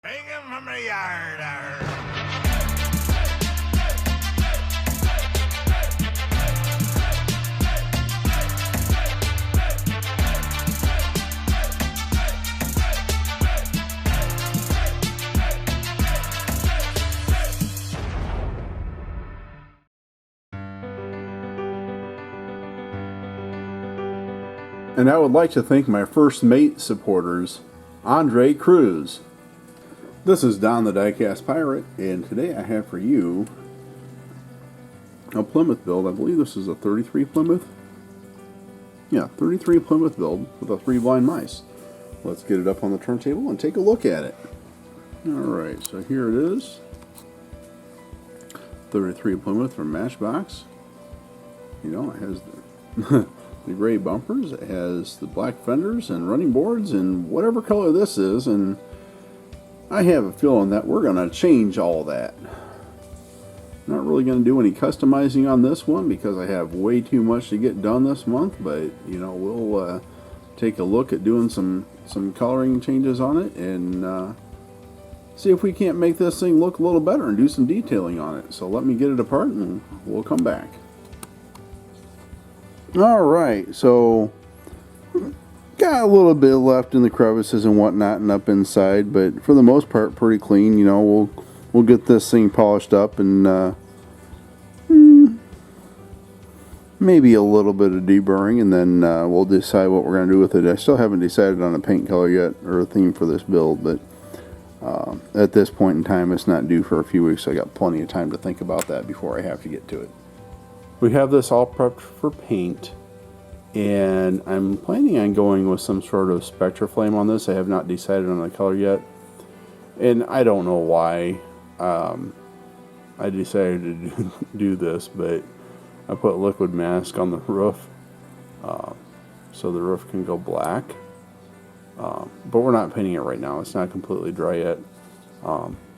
Bring him from the yard. And I would like to thank my first mate supporters, Andre Cruz. This is Don the Diecast Pirate, and today I have for you a Plymouth build. I believe this is a 33 Plymouth. Yeah, 33 Plymouth build with a 3 blind mice. Let's get it up on the turntable and take a look at it. Alright, so here it is. 33 Plymouth from Matchbox. You know, it has the the gray bumpers, it has the black fenders and running boards and whatever color this is, and I have a feeling that we're going to change all that. Not really going to do any customizing on this one because I have way too much to get done this month, but you know, we'll take a look at doing some coloring changes on it and see if we can't make this thing look a little better and do some detailing on it. So let me get it apart and we'll come back. Alright, so got a little bit left in the crevices and whatnot and up inside, but for the most part pretty clean. You know, we'll get this thing polished up and maybe a little bit of deburring, and then we'll decide what we're going to do with it. I still haven't decided on a paint color yet or a theme for this build, but at this point in time it's not due for a few weeks, so I got plenty of time to think about that before I have to get to it. We have this all prepped for paint, and I'm planning on going with some sort of Spectra Flame on this. I have not decided on the color yet, and I don't know why I decided to do this, but I put liquid mask on the roof so the roof can go black, but we're not painting it right now. It's not completely dry yet,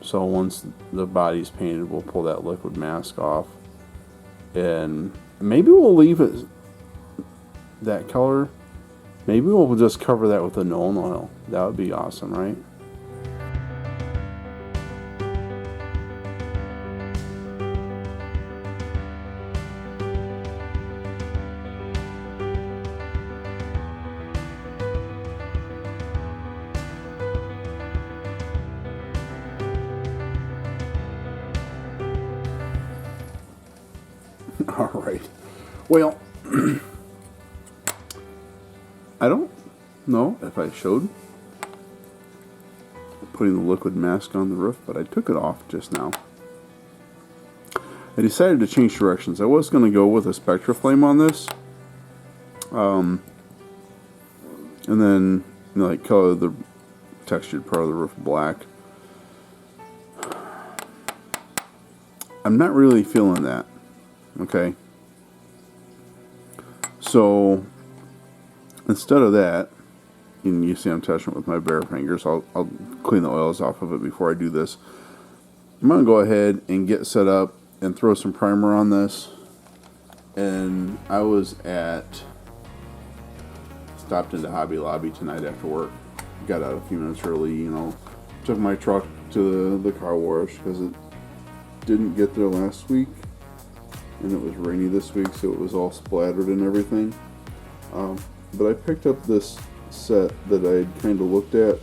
so once the body's painted we'll pull that liquid mask off. And maybe we'll leave it that color. Maybe we'll just cover that with anione oil. That would be awesome, right? Alright, well, I don't know if I showed putting the liquid mask on the roof, but I took it off just now. I decided to change directions. I was going to go with a Spectra Flame on this, and then, you know, like color the textured part of the roof black. I'm not really feeling that. Okay, so instead of that, and you see I'm touching it with my bare fingers, I'll clean the oils off of it before I do this. I'm going to go ahead and get set up and throw some primer on this. And I stopped into Hobby Lobby tonight after work, got out a few minutes early, you know, took my truck to the car wash because it didn't get there last week. And it was rainy this week, so it was all splattered and everything. But I picked up this set that I kind of looked at.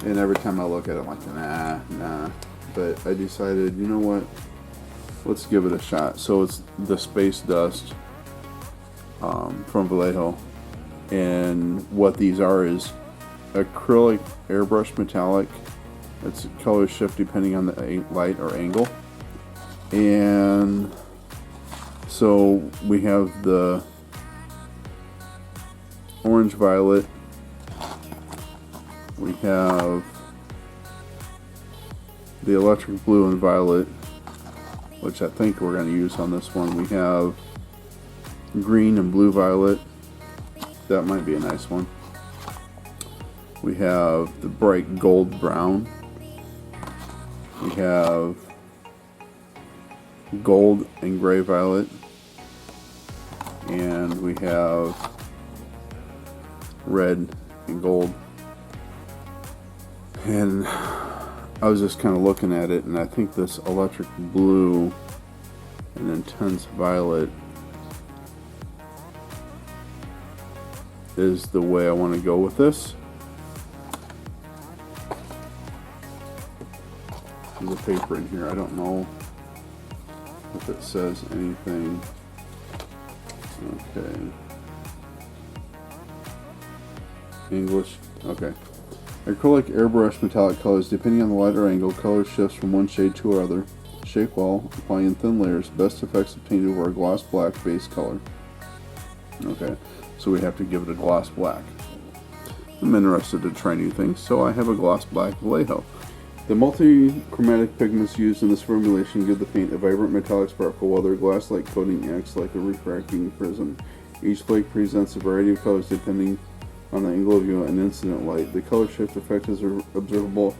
And every time I look at it, I'm like, nah. But I decided, you know what? Let's give it a shot. So it's the Space Dust from Vallejo. And what these are is acrylic airbrush metallic. It's color shift depending on the light or angle. And so we have the orange violet. We have the electric blue and violet, which I think we're going to use on this one. We have green and blue violet. That might be a nice one. We have the bright gold brown. We have gold and gray violet, and we have red and gold. And I was just kind of looking at it, and I think this electric blue and intense violet is the way I want to go with this. There's a paper in here. I don't know if it says anything. Okay. English. Okay. Acrylic airbrush metallic colors. Depending on the light or angle, color shifts from one shade to another. Shake well, applying in thin layers. Best effects obtained over a gloss black base color. Okay, so we have to give it a gloss black. I'm interested to try new things, so I have a gloss black Vallejo. The multi-chromatic pigments used in this formulation give the paint a vibrant metallic sparkle, while their glass-like coating acts like a refracting prism. Each flake presents a variety of colors depending on the angle of view and incident light. The color shift effect is observable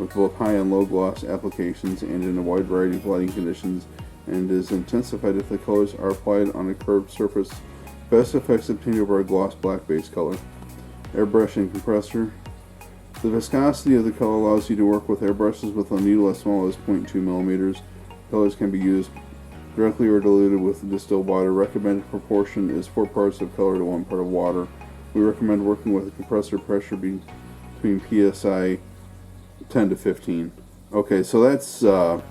with both high and low gloss applications and in a wide variety of lighting conditions, and is intensified if the colors are applied on a curved surface. Best effects obtained over a gloss black base color. Airbrush and compressor. The viscosity of the color allows you to work with airbrushes with a needle as small as 0.2 millimeters. Colors can be used directly or diluted with distilled water. Recommended proportion is 4 parts of color to 1 part of water. We recommend working with a compressor pressure between PSI 10 to 15. Okay, so that's 10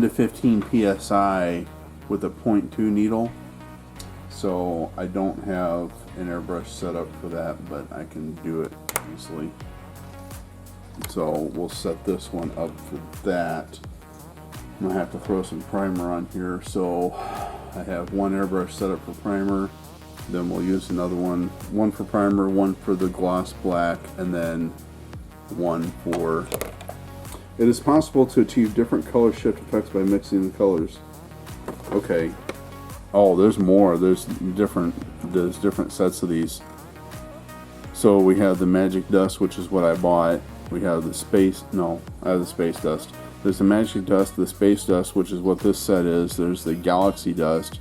to 15 PSI with a 0.2 needle. So I don't have an airbrush set up for that, but I can do it easily. So we'll set this one up for that. I'm gonna have to throw some primer on here. So I have one airbrush set up for primer. Then we'll use another one for primer, one for the gloss black, and then one for... It is possible to achieve different color shift effects by mixing the colors. Okay. Oh, there's more. There's different sets of these. So we have the magic dust, which is what I bought. We have the space... No, I have the space dust. There's the magic dust, the space dust, which is what this set is. There's the galaxy dust.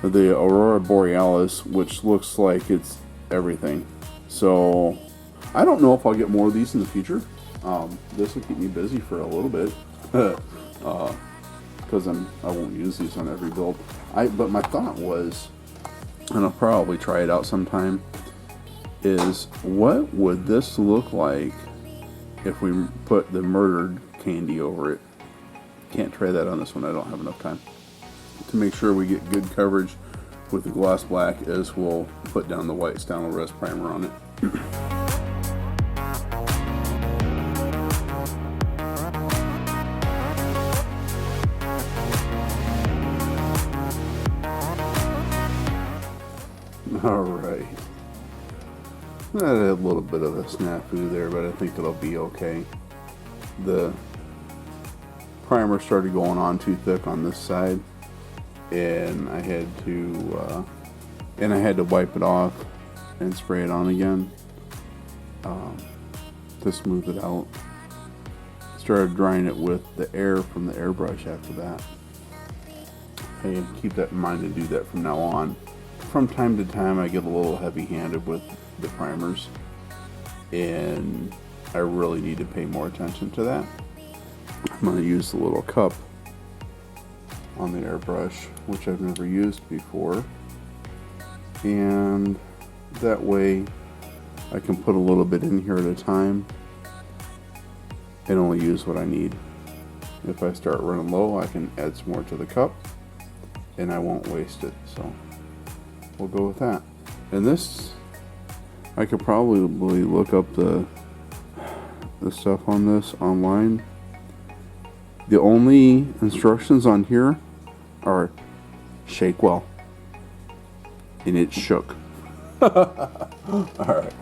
The Aurora Borealis, which looks like it's everything. So I don't know if I'll get more of these in the future. This will keep me busy for a little bit, because I won't use these on every build. But my thought was, and I'll probably try it out sometime, is what would this look like if we put the murdered candy over it? Can't try that on this one. I don't have enough time. To make sure we get good coverage with the gloss black, as we'll put down the white Stalo-Res primer on it. Alright. I had a little bit of a snafu there, but I think it'll be okay. The primer started going on too thick on this side, and I had to wipe it off and spray it on again to smooth it out. Started drying it with the air from the airbrush after that. Hey, keep that in mind and do that from now on. From time to time I get a little heavy-handed with the primers, and I really need to pay more attention to that. I'm going to use the little cup on the airbrush, which I've never used before, and that way I can put a little bit in here at a time and only use what I need. If I start running low, I can add some more to the cup and I won't waste it, so we'll go with that. And this, I could probably look up the stuff on this online. The only instructions on here are shake well, and it shook. Alright.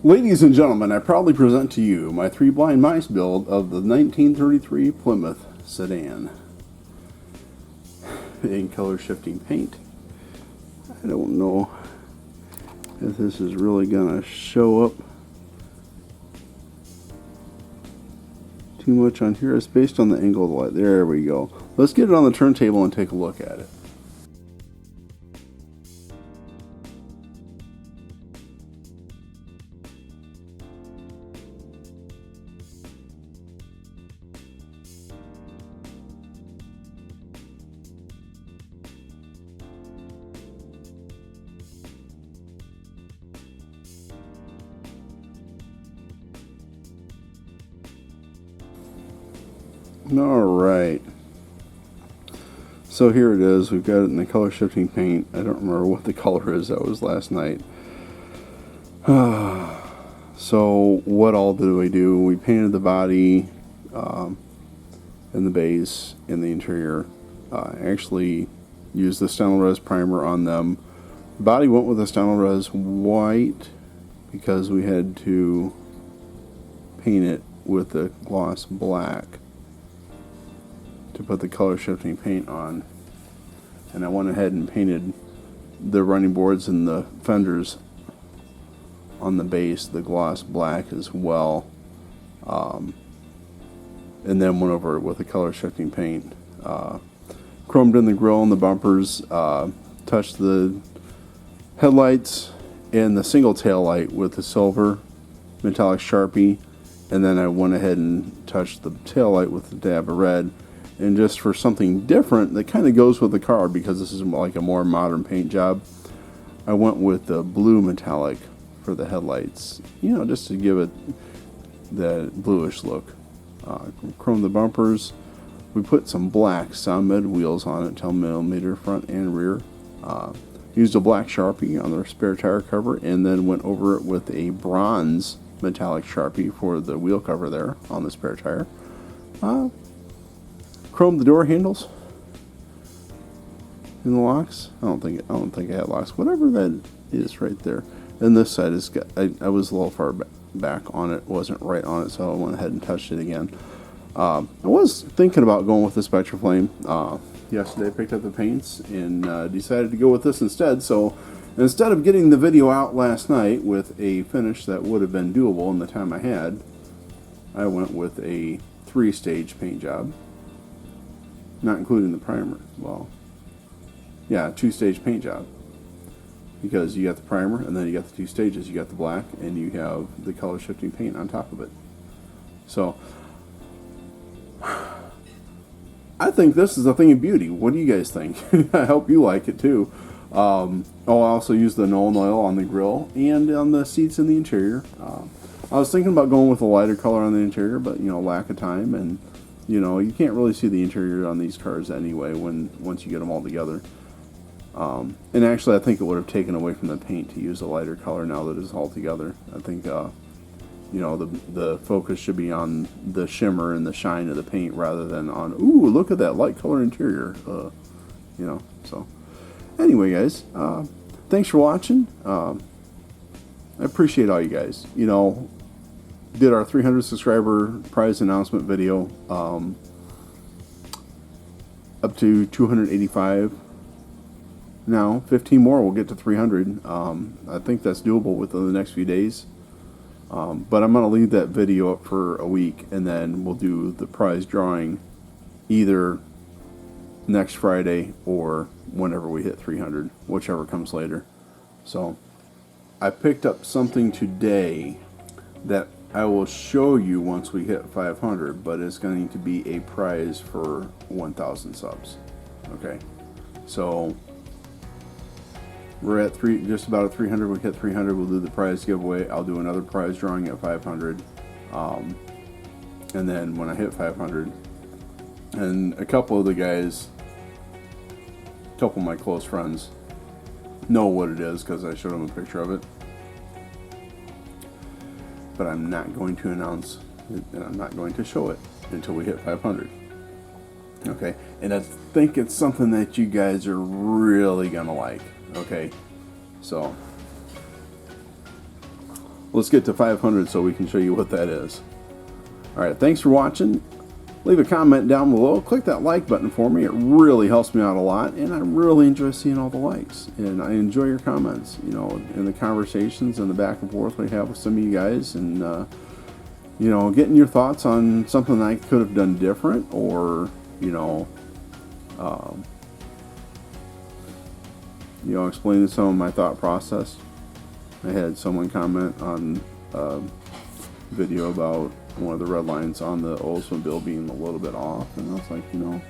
Ladies and gentlemen, I proudly present to you my 3 blind mice build of the 1933 Plymouth Sedan in color shifting paint. I don't know if this is really gonna show up too much on here. It's based on the angle of the light. There we go. Let's get it on the turntable and take a look at it. Alright, so here it is. We've got it in the color shifting paint. I don't remember what the color is. That was last night. So what all did we do? We painted the body and the base and the interior. Actually used the Stenolres primer on them. The body went with the Stenolres white because we had to paint it with the gloss black to put the color shifting paint on, and I went ahead and painted the running boards and the fenders on the base the gloss black as well, and then went over it with the color shifting paint. Chromed in the grille and the bumpers, touched the headlights and the single tail light with the silver metallic Sharpie, and then I went ahead and touched the tail light with the dab of red. And just for something different that kind of goes with the car, because this is like a more modern paint job, I went with the blue metallic for the headlights, you know, just to give it that bluish look. Chrome the bumpers. We put some black Med wheels on it, 10mm front and rear. Used a black Sharpie on the spare tire cover, and then went over it with a bronze metallic Sharpie for the wheel cover there on the spare tire. Chrome the door handles and the locks. I don't think I had locks. Whatever that is right there. And this side is got. I was a little far back on it. Wasn't right on it, so I went ahead and touched it again. I was thinking about going with the Spectraflame. Yesterday I picked up the paints and decided to go with this instead. So instead of getting the video out last night with a finish that would have been doable in the time I had, I went with a 3-stage paint job. Not including the primer. Well, yeah, 2-stage paint job. Because you got the primer, and then you got the 2 stages. You got the black, and you have the color shifting paint on top of it. So, I think this is a thing of beauty. What do you guys think? I hope you like it too. I also used the Nolan oil on the grill and on the seats in the interior. I was thinking about going with a lighter color on the interior, but lack of time, and you can't really see the interior on these cars anyway once you get them all together. And actually, I think it would have taken away from the paint to use a lighter color now that it's all together. I think, the focus should be on the shimmer and the shine of the paint rather than on, ooh, look at that light color interior. So anyway, guys, thanks for watching. I appreciate all you guys. Did our 300 subscriber prize announcement video, up to 285 now. 15 more we'll get to 300. I think that's doable within the next few days, but I'm going to leave that video up for a week, and then we'll do the prize drawing either next Friday or whenever we hit 300, whichever comes later. So I picked up something today that I will show you once we hit 500, but it's going to be a prize for 1,000 subs. Okay, so we're at just about at 300. We hit 300, we'll do the prize giveaway. I'll do another prize drawing at 500, and then when I hit 500, and a couple of the guys, a couple of my close friends know what it is because I showed them a picture of it. But I'm not going to announce it, and I'm not going to show it until we hit 500. Okay, and I think it's something that you guys are really gonna like. Okay, so let's get to 500 so we can show you what that is. Alright, thanks for watching. Leave a comment down below. Click that like button for me. It really helps me out a lot, and I really enjoy seeing all the likes. And I enjoy your comments, you know, and the conversations and the back and forth we have with some of you guys, and you know, getting your thoughts on something I could have done different, or explaining some of my thought process. I had someone comment on a video about one of the red lines on the Oldsmobile being a little bit off, and I was like, you know,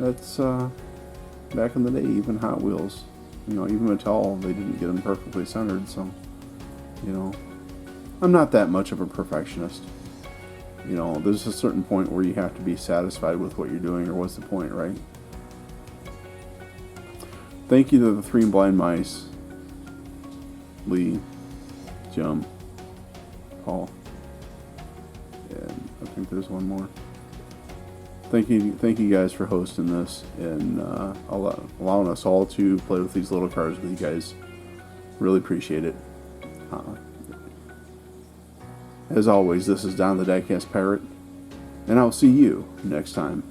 that's back in the day, even Hot Wheels, you know, even Mattel, they didn't get them perfectly centered. So, you know, I'm not that much of a perfectionist. You know, there's a certain point where you have to be satisfied with what you're doing, or what's the point, right? Thank you to the 3 blind mice, Lee, Jim, Paul, and I think there's one more. Thank you guys for hosting this, and allowing us all to play with these little cars with you guys. Really appreciate it. As always, this is Don the Diecast Pirate, and I'll see you next time.